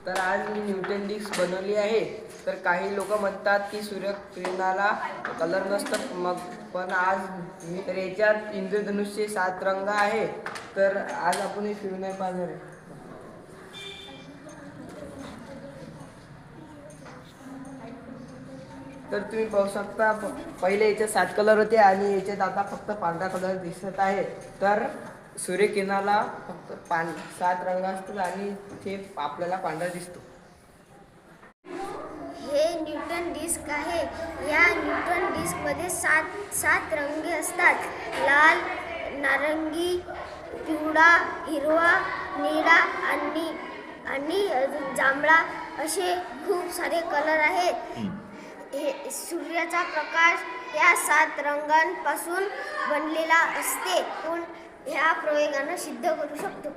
तर आज मी Newton disk बनवली आहे. तर काही लोक म्हणतात की सूर्यकिरणाला कलर नसतात, मग पण आज मी तर याच्यात इंद्रधनुष्य 7 रंग आहे. तर आज आपण हे फिरून नाही पाहणार आहे. तर तुम्ही पाहू शकता, पहिले याच्यात 7 कलर होते आणि याच्यात आता फक्त पांढरा कलर दिसत आहे. तर सूर्यकिरणाला फक्त 7 रंग असतात आणि ते आपल्याला पांढरा दिसतो. हे न्यूटन डिस्क आहे. या न्यूटन डिस्कमध्ये सात रंग असतात. लाल, नारंगी, पिवळा, हिरवा, निळा आणि जांभळा असे खूप सारे कलर आहेत. हे सूर्याचा प्रकाश या 7 रंगांपासून बनलेला असते. पण ह्या प्रयोगाने सिद्ध करू शकतो.